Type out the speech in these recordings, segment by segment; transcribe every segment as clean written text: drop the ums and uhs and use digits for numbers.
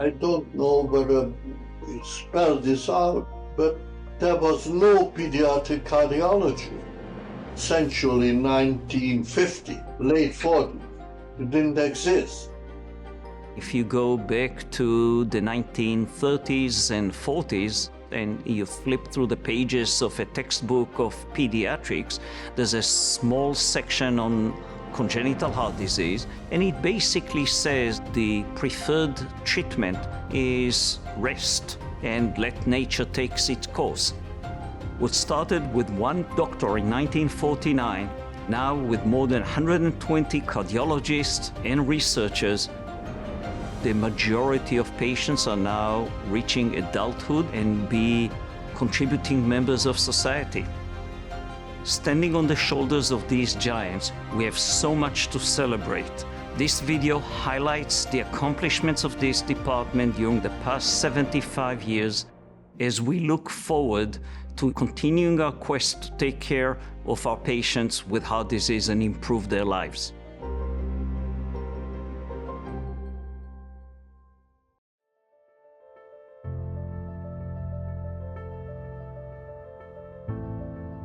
I don't know whether we spelled this out, but there was no pediatric cardiology. Essentially 1950, late 40s. It didn't exist. If you go back to the 1930s and 40s, and you flip through the pages of a textbook of pediatrics, there's a small section on congenital heart disease, and it basically says the preferred treatment is rest and let nature take its course. What started with one doctor in 1949, now with more than 120 cardiologists and researchers, the majority of patients are now reaching adulthood and be contributing members of society. Standing on the shoulders of these giants, we have so much to celebrate. This video highlights the accomplishments of this department during the past 75 years as we look forward to continuing our quest to take care of our patients with heart disease and improve their lives.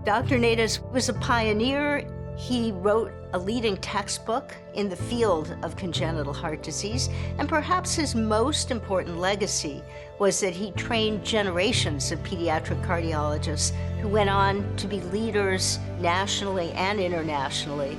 Dr. Naides was a pioneer. He wrote a leading textbook in the field of congenital heart disease, and perhaps his most important legacy was that he trained generations of pediatric cardiologists who went on to be leaders nationally and internationally.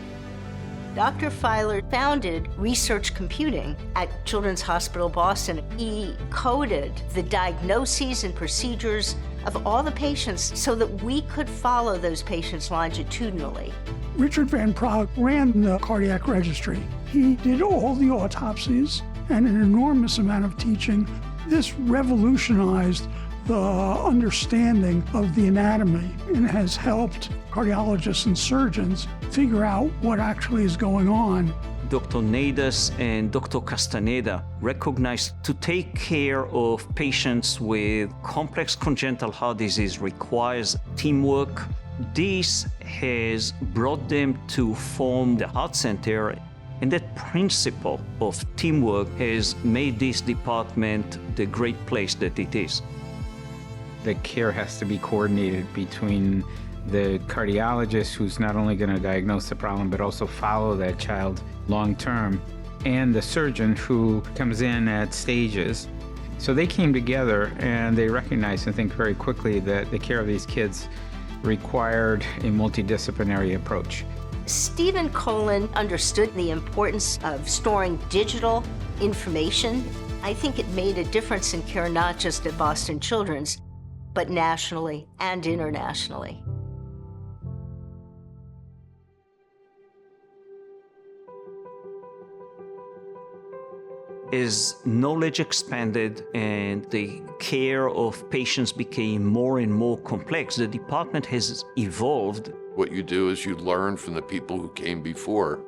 Dr. Filer founded research computing at Children's Hospital Boston. He coded the diagnoses and procedures of all the patients so that we could follow those patients longitudinally. Richard Van Praagh ran the cardiac registry. He did all the autopsies and an enormous amount of teaching. This revolutionized the understanding of the anatomy and has helped cardiologists and surgeons figure out what actually is going on. Dr. Naides and Dr. Castaneda recognized to take care of patients with complex congenital heart disease requires teamwork. This has brought them to form the Heart Center, and that principle of teamwork has made this department the great place that it is. The care has to be coordinated between the cardiologist, who's not only going to diagnose the problem but also follow that child long term, and the surgeon, who comes in at stages. So they came together and they recognized, I think, very quickly that the care of these kids required a multidisciplinary approach. Stephen Colin understood the importance of storing digital information. I think it made a difference in care not just at Boston Children's, but nationally and internationally. As knowledge expanded and the care of patients became more and more complex, the department has evolved. What you do is you learn from the people who came before.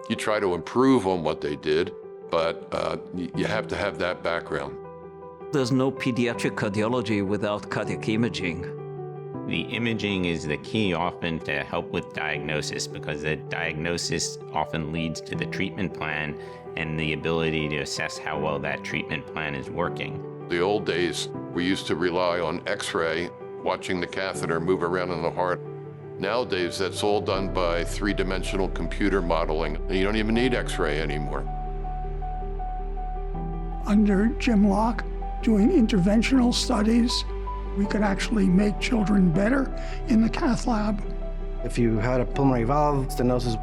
You try to improve on what they did, but you have to have that background. There's no pediatric cardiology without cardiac imaging. The imaging is the key often to help with diagnosis, because the diagnosis often leads to the treatment plan and the ability to assess how well that treatment plan is working. The old days, we used to rely on X-ray, watching the catheter move around in the heart. Nowadays, that's all done by three-dimensional computer modeling. You don't even need X-ray anymore. Under Jim Locke, doing interventional studies, we could actually make children better in the cath lab. If you had a pulmonary valve stenosis,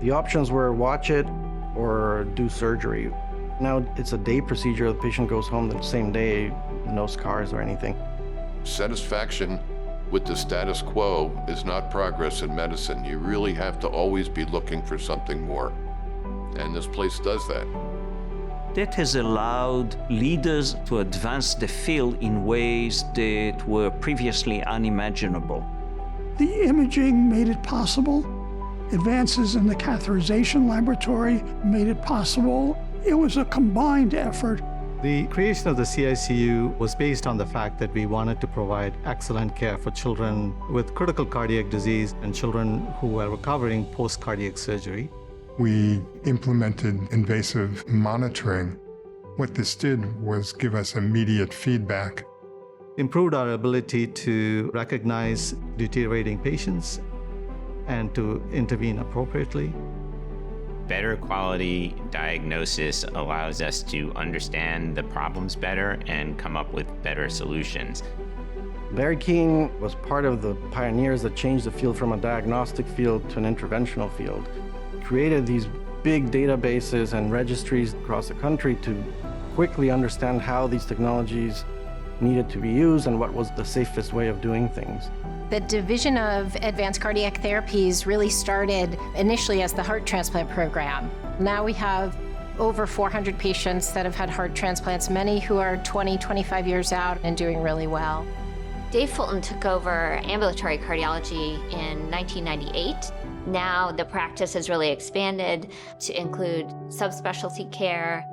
the options were watch it or do surgery. Now it's a day procedure. The patient goes home the same day, no scars or anything. Satisfaction with the status quo is not progress in medicine. You really have to always be looking for something more. And this place does that. That has allowed leaders to advance the field in ways that were previously unimaginable. The imaging made it possible. Advances in the catheterization laboratory made it possible. It was a combined effort. The creation of the CICU was based on the fact that we wanted to provide excellent care for children with critical cardiac disease and children who were recovering post-cardiac surgery. We implemented invasive monitoring. What this did was give us immediate feedback. Improved our ability to recognize deteriorating patients and to intervene appropriately. Better quality diagnosis allows us to understand the problems better and come up with better solutions. Barry Keane was part of the pioneers that changed the field from a diagnostic field to an interventional field. Created these big databases and registries across the country to quickly understand how these technologies needed to be used and what was the safest way of doing things. The Division of Advanced Cardiac Therapies really started initially as the heart transplant program. Now we have over 400 patients that have had heart transplants, many who are 20, 25 years out and doing really well. Dave Fulton took over ambulatory cardiology in 1998. Now the practice has really expanded to include subspecialty care.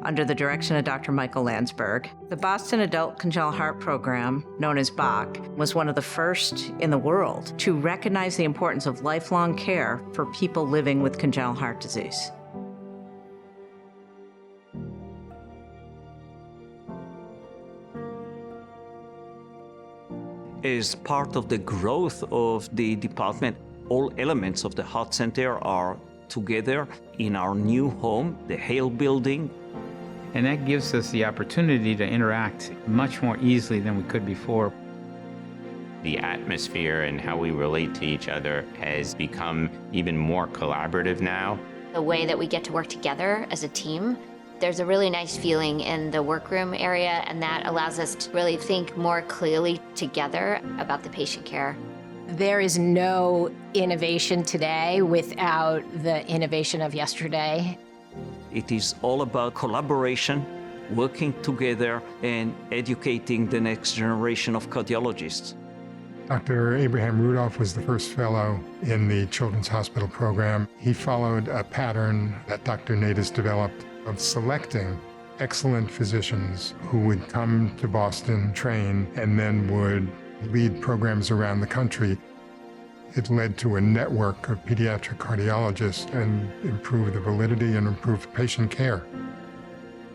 Under the direction of Dr. Michael Landsberg, the Boston Adult Congenital Heart Program, known as BAC, was one of the first in the world to recognize the importance of lifelong care for people living with congenital heart disease. As part of the growth of the department, all elements of the Heart Center are together in our new home, the Hale Building. And that gives us the opportunity to interact much more easily than we could before. The atmosphere and how we relate to each other has become even more collaborative now. The way that we get to work together as a team, there's a really nice feeling in the workroom area, and that allows us to really think more clearly together about the patient care. There is no innovation today without the innovation of yesterday. It is all about collaboration, working together, and educating the next generation of cardiologists. Dr. Abraham Rudolph was the first fellow in the Children's Hospital program. He followed a pattern that Dr. Natus developed of selecting excellent physicians who would come to Boston, train, and then would lead programs around the country. It led to a network of pediatric cardiologists and improved the validity and improved patient care.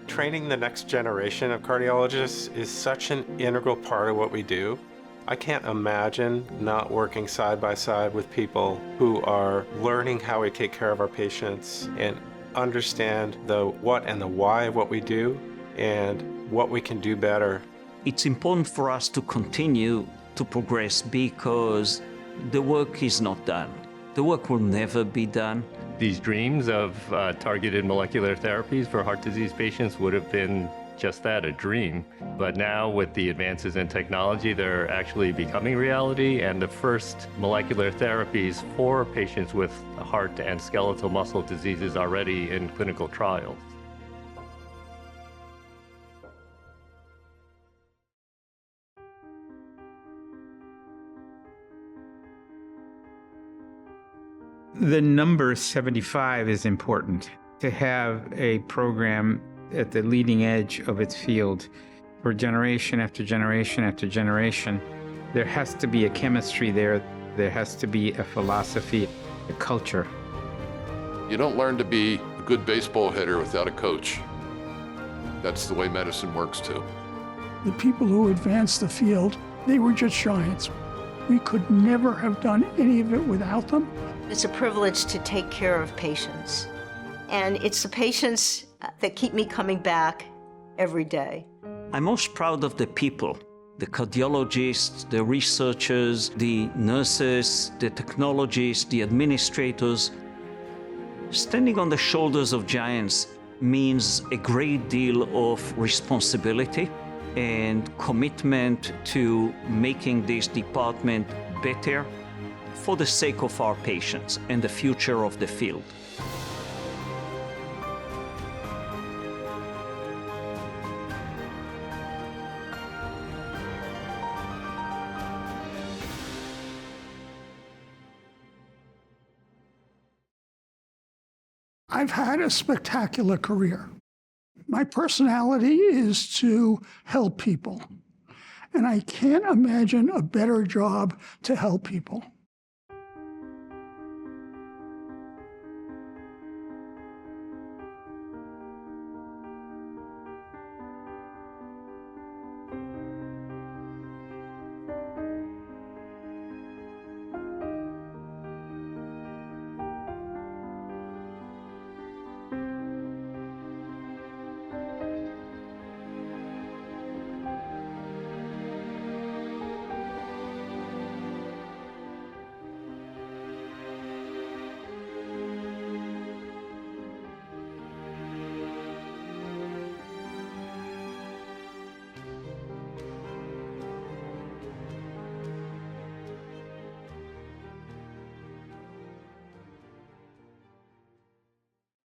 Training the next generation of cardiologists is such an integral part of what we do. I can't imagine not working side by side with people who are learning how we take care of our patients and understand the what and the why of what we do and what we can do better. It's important for us to continue to progress because the work is not done. The work will never be done. These dreams of targeted molecular therapies for heart disease patients would have been just that, a dream. But now with the advances in technology, they're actually becoming reality, and the first molecular therapies for patients with heart and skeletal muscle diseases are already in clinical trials. The number 75 is important. To have a program at the leading edge of its field for generation after generation after generation, there has to be a chemistry there. There has to be a philosophy, a culture. You don't learn to be a good baseball hitter without a coach. That's the way medicine works too. The people who advanced the field, they were just giants. We could never have done any of it without them. It's a privilege to take care of patients. And it's the patients that keep me coming back every day. I'm most proud of the people, the cardiologists, the researchers, the nurses, the technologists, the administrators. Standing on the shoulders of giants means a great deal of responsibility and commitment to making this department better for the sake of our patients and the future of the field. I've had a spectacular career. My personality is to help people, and I can't imagine a better job to help people.